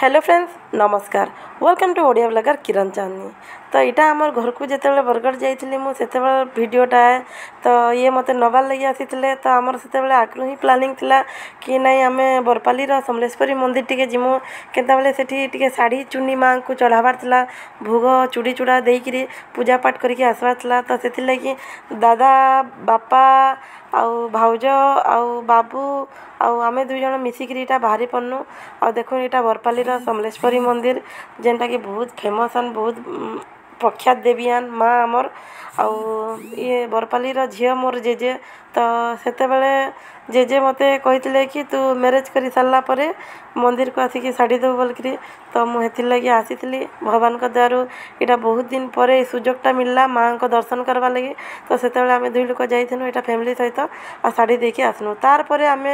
Hello friends नमस्कार welcome to Odia blogger किरण चांदनी। तो यहाँ आमर घर को जिते बरगढ़ जाइली मुझे भिडटा है तो ये मत नबार लगे आसी तो आमर से आगु ही प्लानिंग थिला कि नहीं आम बरपाली समलेश्वरी मंदिर टी जिमु केतबले से शाढ़ी चुनी माँ को चढ़ावार थिला भोग चूड़ी चूड़ा देकरी पूजा पाठ करके आसबार थिला। तो से लगी दादा बापा आउ भाउज आउ बाबू आउ आमे दुई जन मिसिकी इटा बाहरी पन्नु आ देखो यहाँ बरपाली समलेश्वरी मंदिर जेनटा कि बहुत फेमस एंड बहुत प्रख्यात देवीआन माँ आमर आउ ये बरपाली झील मोर जेजे तो सेतेबेले जेजे मते कही कि तू मैरेज कर सारा पर मंदिर को आसिक शाढ़ी देव बोलकर तो मुझे लगी आसी भगवान द्वारू यहाँ बहुत दिन पर सुजोगटा मिलला माँ को दर्शन करवा लगी। तो से आम दुई लोक जाइनु यहाँ फैमिली सहित आ शाढ़ी देके आसनु तार आम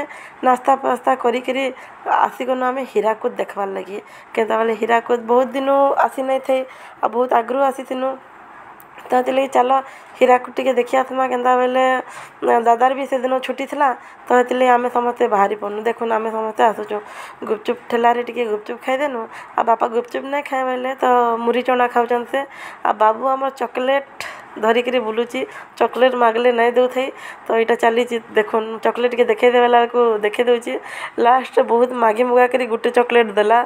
नास्ता पास्ता करी आसिगनु आम हीराकुद देखबार लगी केता हीराकुद बहुत दिन आसी नहीं थे आ बहुत आगु आसीनु तो लगे चल हीराकुद टी देखी आसमा केन्ता बेले दादार भी से दिन छुट्टी थी तो ये आम समस्ते बाहरी पड़नु देखुन आम समस्ते आसुचु गुपचुप ठेलारे टी गुपचुप खाईदेनु आ बापा गुपचुप नहीं खाए बेले तो मुरी चना खाऊन से आ बाबू आम चॉकलेट धरिक बुलूची चॉकलेट मागले नहीं दे थे तो यहाँ चली देखुन चॉकलेट के देखे देला को देखे दूची लास्ट बहुत मागी मुगा कर गोटे चॉकलेट देला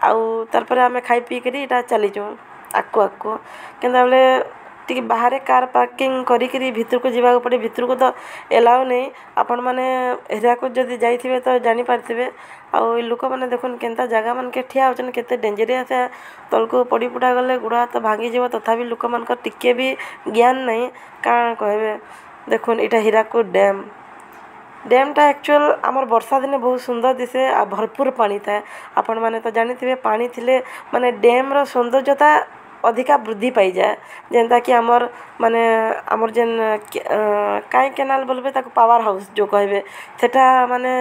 आउ तार आम खाई पी कर चलीचु आकु आकु केन्ता बेले टी बाहर कार पार्किंग करी भितर को जावाक पड़े भितर को तो एलाउ नहीं आपण मैंने हीराकुद जदि जाइए तो जानीपारे आउ लोक मैंने देखुन केन्ता जगह मन के ठिया होचन केते डेंजरियस है तल को पड़ी पुड़ा गले गुड़ हाथ भांगी जीव तथापि लोक मान टिके भी ज्ञान नहीं काण कहबे। देखुन यहाँ हीराकुद डैमटा एक्चुअल आमर वर्षा दिने बहुत सुंदर दिसे आ भरपूर पानी थाए आपण मैंने तो जानी पानी थिले माने डैम सौंदर्यता अधिका वृद्धि पाई जाए जेनता कि आमर माने आमर जेन काई केनाल बोलबे ताको पावर हाउस जो कहबे सेटा माने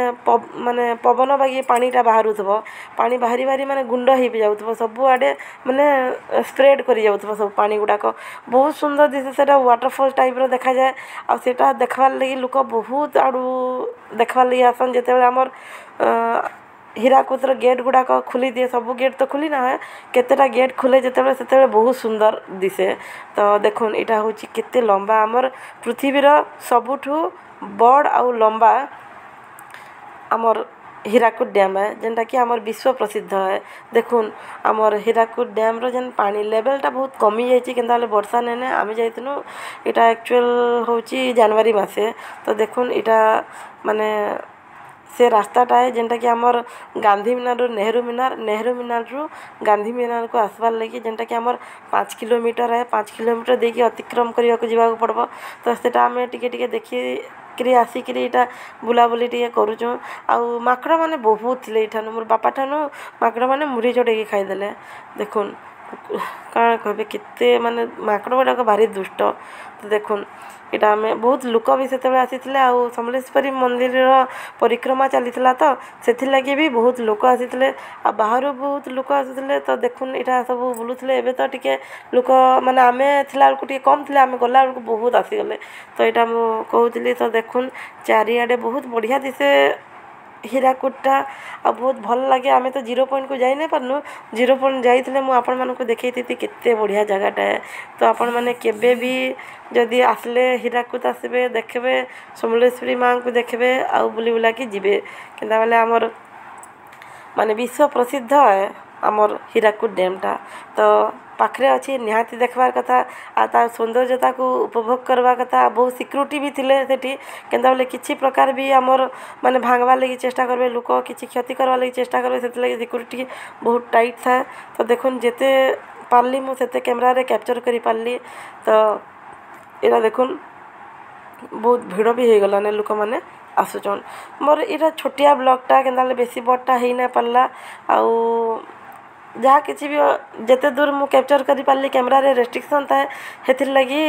पवन बागी पानीटा बाहरुथबो पानी बाहरी बाहरी माने गुंड हो जाउथबो सब आडे माने स्प्रेड करी जाउथबो सब पानी गुडाक बहुत सुंदर दिसे सेटा वाटरफॉल टाइप रो देखा जाए आ सेटा देखबार लगी लोक बहुत आडू देखबार लगी आसन जेतेबेले आमर हीराकुदर गेट गुड़ाक खुली दिए सब गेट तो खुली ना है केतेटा गेट खुले जिते से बहुत सुंदर दिसे। तो देखुन यहाँ हूँ केते लंबा आमर पृथ्वीर सबुठु बड़ आउ लंबा आमर हीराकुद डैम है जेनटा कि आमर विश्व प्रसिद्ध है। देखुन आमर हीराकुद डैम रो जेन पानी लेवलटा बहुत कमी जाइए केन्ता वर्षा नहीं आम जाइनु यहाँ एक्चुअल हूँ जनवरी मासे तो देखुन यहाँ माने से रास्ताटा है जेनटा कि आमर गांधी मिनार रू नेहरू मिनार रू गांधी मिनार को आसबार लगी जेनटा कि आमर 5 किलोमीटर है 5 किलोमीटर देखिए अतिक्रम करने को जावाक पड़बो तो सेटा आम टिके देखी आसिक यहाँ बुलाबुली टे करुचु आउ माकड़ मैंने बहुत थे यहाँ मोर बापा ठानु माकड़ मैंने मुड़ी चढ़े खाईदे। देखुन कण कहे केते माने माकड़ गुड़ाक भारी दुष्ट तो देखुन यहाँ आम बहुत लोक भी से आसी समलेश्वरी मंदिर परिक्रमा चली तो से लगी भी बहुत लोक आसी बाहर बहुत लोक आसुले तो देखुन यहाँ सब बुलूले एवं तो टिके लोक माने आम थी टे कम थे आम गला बेलू बहुत आसीगले तो यहाँ मुझे कहूली तो देखुन चारिआडे बहुत बढ़िया दिसे हीराकुदटा आ बहुत भल लगे आम तो 0 पॉइंट को जाई नहीं पारनु 0 पॉइंट जाइए मुझे आपण मानक देखी थी केते बढ़िया जगहटा है। तो आपण मैंने केबे भी जदि आसले हीराकुद आसबे देखबे समलेश्वरी माँ को देखबे आ बुली बुला कि जीवे केन्ता बेले आमर माने विश्व प्रसिद्ध है आमर हीराकुद डैमटा तो पाखरे अच्छी निहाती देखबार कथा आ तार सौंदर्यता को उपभोग करवा कथा बहुत सिक्योरिटी भी थिले सेठी केन्ता बेले किछि प्रकार भी आमर माने भांगवा लगी चेष्टा करबे लोक किछि क्षति करवा लगी चेष्टा करबे सेति लगी सिक्योरिटी बहुत टाइट था। तो देखुन जेते पारली मु सेते कैमरा रे कैप्चर करी पारली तो एरा देखुन बहुत भीड़ भी हो गला ने लोक माने आसुचन मोर इरा छोटिया ब्लॉगटा केन्ता बेसी बड़टा हेई ना पारला आउ जहाँ किसी भी जिते दूर मुझे कैप्चर कर पारि कैमरा रे रेस्ट्रिक्शन था हेथिर लगी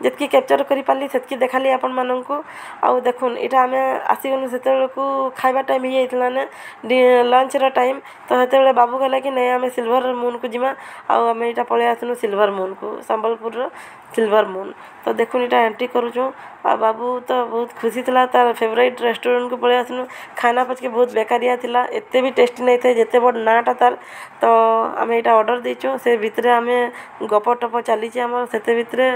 जितकी कैप्चर कर पाली सेतकी देखाली आपण माननकु। आउ देखुन इटा आमे आसीगनु सेतेबेलकु खाइबा टाइम ही जाइतला ने लंच रा टाइम। तो हेतेबेले बाबू कहला कि नहीं आमे सिल्वर मून को जिमा। आउ आमे इटा पळे आसनु सिल्वर मून को, संबलपुर रो सिल्वर मून। तो देखुन इटा एंट्री करूछु। आ बाबू तो बहुत खुशी थिला, तार फेवरेट रेस्टोरेंट को पळे आसनु। खाना पछके बहुत बेकारिया थिला, एते भी टेस्टी नहीं थे जेते बड नाटा तार। तो आमे इटा ऑर्डर देछु। से भितरे आमे गप टप चली हमर, सेते भितरे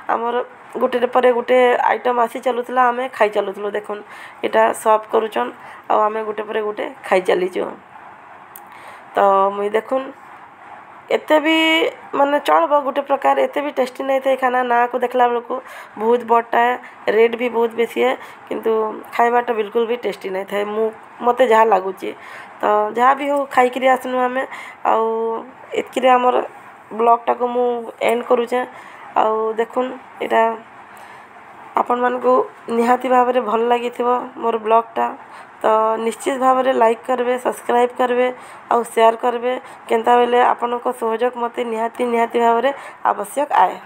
हमर गोटे पर गोटे आइटम आसी चलुला, आमे खाई चलुलु। देखुन इटा सर्व करूछन आ आमे गोटे पर गोटे खाई चलीछु। तो मुई देखुन एते भी माने चलबो गोटे प्रकार, एते भी टेस्टी नहीं थे खाना। ना को देखला बेलको बहुत बड़टा है, रेट भी बहुत बेसी है, किंतु खाइबाटा बिल्कुल भी टेस्टी नहीं थे मते जहाँ लगुची। तो जहाँ भी हो खाई आसनु आमे। आउ एतकिरे हमर ब्लॉगटा को मु एंड करूछे। आउ देखुन इटा आपण मानको निहाती भाव में भल लगी मोर ब्लॉगटा। तो निश्चित भाव में लाइक करबे, सब्सक्राइब करबे और शेयर करबे। केनता बेले आपनको सहयोग मते निहाती भाव में आवश्यक आए।